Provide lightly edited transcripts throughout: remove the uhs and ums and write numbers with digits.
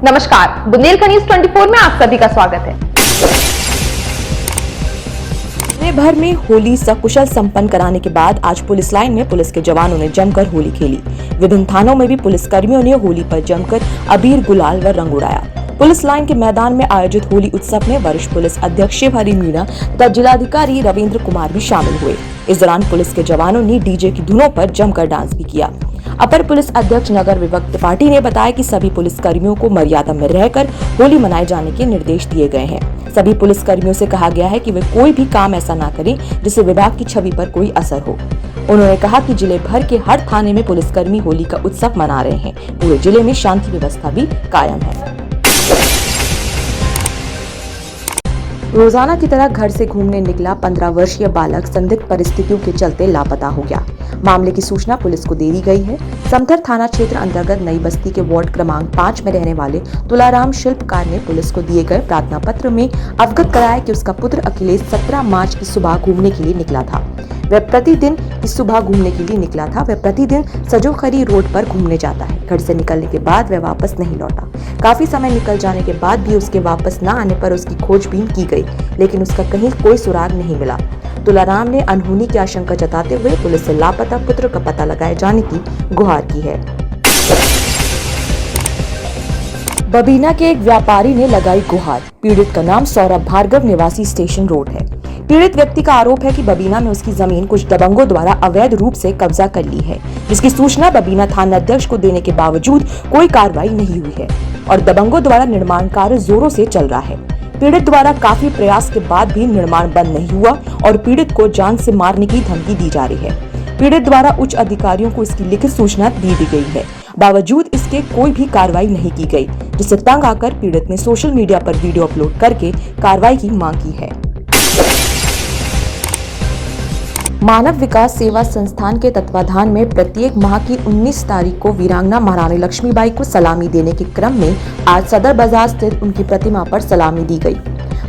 नमस्कार, बुंदेलखंड न्यूज 24 में आप सभी का स्वागत है। जिले भर में होली सकुशल संपन्न कराने के बाद आज पुलिस लाइन में पुलिस के जवानों ने जमकर होली खेली। विभिन्न थानों में भी पुलिस कर्मियों ने होली पर जमकर अबीर, गुलाल व रंग उड़ाया। पुलिस लाइन के मैदान में आयोजित होली उत्सव में वरिष्ठ पुलिस अध्यक्ष शिव हरि मीणा तथा जिलाधिकारी रविंद्र कुमार भी शामिल हुए। इस दौरान पुलिस के जवानों ने डीजे की धुनों पर जमकर डांस भी किया। अपर पुलिस अध्यक्ष नगर विभक्त त्रिपाठी ने बताया कि सभी पुलिस कर्मियों को मर्यादा में रहकर होली मनाए जाने के निर्देश दिए गए हैं। सभी पुलिस कर्मियों से कहा गया है कि वे कोई भी काम ऐसा न करें जिससे विभाग की छवि पर कोई असर हो। उन्होंने कहा कि जिले भर के हर थाने में पुलिसकर्मी होली का उत्सव मना रहे हैं। पूरे जिले में शांति व्यवस्था भी कायम है। रोजाना की तरह घर से घूमने निकला 15 वर्षीय बालक संदिग्ध परिस्थितियों के चलते लापता हो गया। मामले की सूचना पुलिस को दे दी गई है। समथर थाना क्षेत्र अंतर्गत नई बस्ती के वार्ड क्रमांक 5 में रहने वाले तुलाराम शिल्पकार ने पुलिस को दिए गए प्रार्थना पत्र में अवगत कराया कि उसका पुत्र अखिलेश 17 मार्च की सुबह घूमने के लिए निकला था। वह प्रतिदिन सजोखरी रोड पर घूमने जाता है। घर से निकलने के बाद वह वापस नहीं लौटा। काफी समय निकल जाने के बाद भी उसके वापस न आने पर उसकी खोजबीन की गई, लेकिन उसका कहीं कोई सुराग नहीं मिला। तुलाराम ने अनहोनी की आशंका जताते हुए पुलिस से लापता पुत्र का पता लगाए जाने की गुहार की है। बबीना के एक व्यापारी ने लगाई गुहार। पीड़ित का नाम सौरभ भार्गव निवासी स्टेशन रोड है। पीड़ित व्यक्ति का आरोप है कि बबीना में उसकी जमीन कुछ दबंगों द्वारा अवैध रूप से कब्जा कर ली है, जिसकी सूचना बबीना थाना अध्यक्ष को देने के बावजूद कोई कार्रवाई नहीं हुई है और दबंगों द्वारा निर्माण कार्य जोरों से चल रहा है। पीड़ित द्वारा काफी प्रयास के बाद भी निर्माण बंद नहीं हुआ और पीड़ित को जान से मारने की धमकी दी जा रही है। पीड़ित द्वारा उच्च अधिकारियों को इसकी लिखित सूचना दी गई है, बावजूद इसके कोई भी कार्रवाई नहीं की गई, जिससे तंग आकर पीड़ित ने सोशल मीडिया पर वीडियो अपलोड करके कार्रवाई की मांग की है। मानव विकास सेवा संस्थान के तत्वाधान में प्रत्येक माह की 19 तारीख को वीरांगना महारानी लक्ष्मीबाई को सलामी देने के क्रम में आज सदर बाजार स्थित उनकी प्रतिमा पर सलामी दी गई।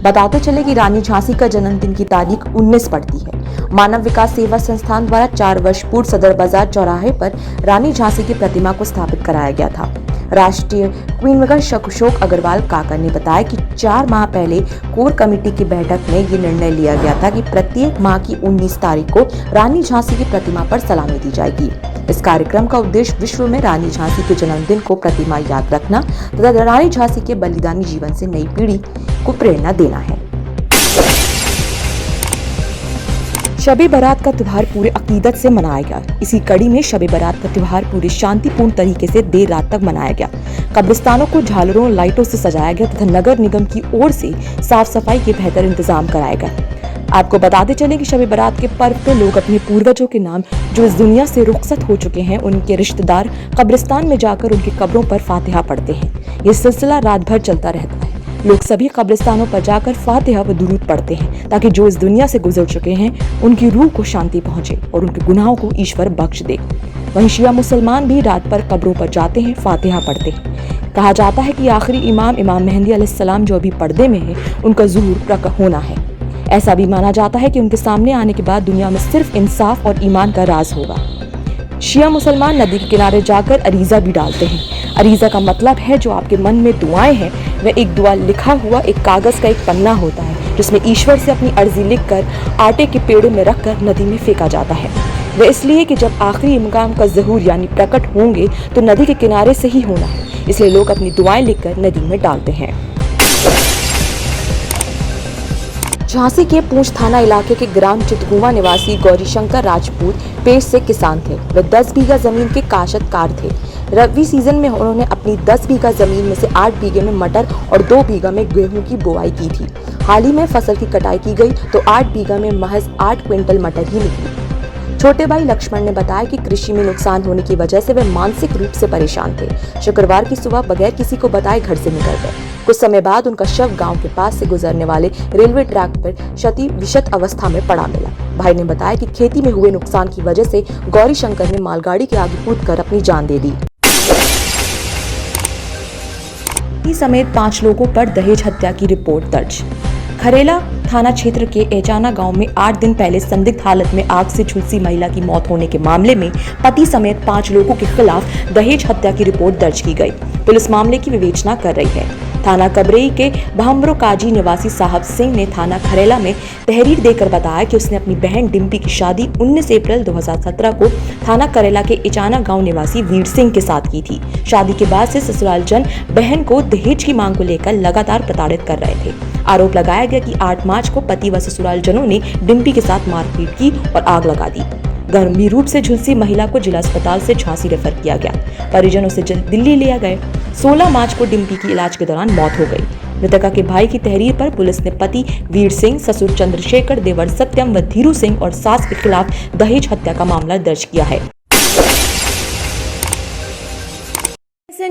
बताते चले कि रानी झांसी का जन्मदिन की तारीख 19 पड़ती है। मानव विकास सेवा संस्थान द्वारा 4 वर्ष पूर्व सदर बाजार चौराहे पर रानी झांसी की प्रतिमा को स्थापित कराया गया था। राष्ट्रीय क्वीन अशोक अग्रवाल काका ने बताया कि 4 माह पहले कोर कमेटी की बैठक में ये निर्णय लिया गया था कि प्रत्येक माह की 19 तारीख को रानी झांसी की प्रतिमा पर सलामी दी जाएगी। इस कार्यक्रम का उद्देश्य विश्व में रानी झांसी के जन्मदिन को प्रतिमा याद रखना तथा रानी झांसी के बलिदानी जीवन से नई पीढ़ी को प्रेरणा देना है। शबे बारात का त्योहार पूरे अकीदत से मनाया गया। इसी कड़ी में शबे बारात का त्योहार पूरे शांतिपूर्ण तरीके से देर रात तक मनाया गया। कब्रिस्तानों को झालरों और लाइटों से सजाया गया तथा नगर निगम की ओर से साफ सफाई के बेहतर इंतजाम कराया गया। आपको बताते चले कि शबे बारात के पर्व पे लोग अपने पूर्वजों के नाम जो इस दुनिया से रुखसत हो चुके हैं, उनके रिश्तेदार कब्रिस्तान में जाकर उनकी कब्रों पर फातिहा पढ़ते हैं। ये सिलसिला रात भर चलता रहता है। लोग सभी कब्रिस्तानों पर जाकर फातिहा व दुरूद पढ़ते हैं ताकि जो इस दुनिया से गुजर चुके हैं उनकी रूह को शांति पहुंचे और उनके गुनाहों को ईश्वर बख्श दे। वहीं शिया मुसलमान भी रात पर कब्रों पर जाते हैं, फातिहा पढ़ते हैं। कहा जाता है कि आखिरी इमाम मेहदी अलैहिस्सलाम जो अभी पर्दे में है, उनका ज़ुहूर प्रकट होना है। ऐसा भी माना जाता है कि उनके सामने आने के बाद दुनिया में सिर्फ इंसाफ और ईमान का राज होगा। शिया मुसलमान नदी के किनारे जाकर अरीजा भी डालते हैं। अरीजा का मतलब है जो आपके मन में दुआएं हैं, वह एक दुआ लिखा हुआ एक कागज का एक पन्ना होता है जिसमें ईश्वर से अपनी अर्जी लिखकर आटे के पेड़ों में रखकर नदी में फेंका जाता है। वह इसलिए कि जब आखिरी इमाम का ज़हूर यानी प्रकट होंगे तो नदी के किनारे से ही होना है, इसलिए लोग अपनी दुआएं लिखकर नदी में डालते हैं। झांसी के पूंछ थाना इलाके के ग्राम चितगुवा निवासी गौरीशंकर राजपूत पेश से किसान थे। वे 10 बीघा जमीन के काश्तकार थे। रबी सीजन में उन्होंने अपनी 10 बीघा जमीन में से 8 बीघे में मटर और 2 बीघा में गेहूं की बुआई की थी। हाल ही में फसल की कटाई की गई तो 8 बीघा में महज 8 क्विंटल मटर ही निकली। छोटे भाई लक्ष्मण ने बताया कि कृषि में नुकसान होने की वजह से वे मानसिक रूप से परेशान थे। शुक्रवार की सुबह बगैर किसी को बताए घर से निकल गए। कुछ समय बाद उनका शव गांव के पास से गुजरने वाले रेलवे ट्रैक पर क्षति विशत अवस्था में पड़ा मिला। भाई ने बताया कि खेती में हुए नुकसान की वजह से गौरीशंकर ने मालगाड़ी के आगे कूदकर अपनी जान दे दी। समेत 5 लोगों पर दहेज हत्या की रिपोर्ट दर्ज। खरेला थाना क्षेत्र के एचाना गांव में 8 दिन पहले संदिग्ध हालत में आग से झुलसी महिला की मौत होने के मामले में पति समेत 5 लोगों के खिलाफ दहेज हत्या की रिपोर्ट दर्ज की गई। पुलिस मामले की विवेचना कर रही है। थाना कबरई के भामरो काजी निवासी साहब सिंह ने थाना खरेला में तहरीर देकर बताया कि उसने अपनी बहन डिम्पी की शादी 19 अप्रैल 2017 को थाना करेला के इचाना गांव निवासी वीर सिंह के साथ की थी। शादी के बाद से ससुराल जन बहन को दहेज की मांग को लेकर लगातार प्रताड़ित कर रहे थे। आरोप लगाया गया कि 8 मार्च को पति व ससुराल जनों ने डिम्पी के साथ मारपीट की और आग लगा दी। गंभीर रूप से झुलसी महिला को जिला अस्पताल से झांसी रेफर किया गया। परिजनों से दिल्ली लिया गए। 16 मार्च को डिम्पी की इलाज के दौरान मौत हो गई। मृतका के भाई की तहरीर पर पुलिस ने पति वीर सिंह, ससुर चंद्रशेखर, देवर सत्यम व धीरू सिंह और सास के खिलाफ दहेज हत्या का मामला दर्ज किया है।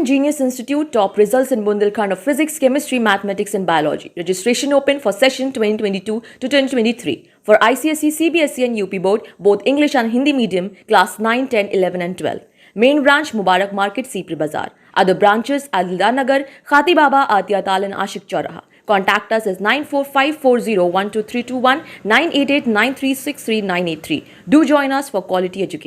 Genius Institute top results in Bundelkhand of Physics, Chemistry, Mathematics and Biology. Registration open for session 2022 to 2023 for ICSE, CBSE and UP board, both English and Hindi medium, class 9, 10, 11 and 12. Main branch Mubarak Market, Sipri Bazaar. Other branches Adilda Nagar, Khati Baba, Atia Tal and Ashik Chauraha. Contact us as 945401231, 9889363 983. Do join us for quality education.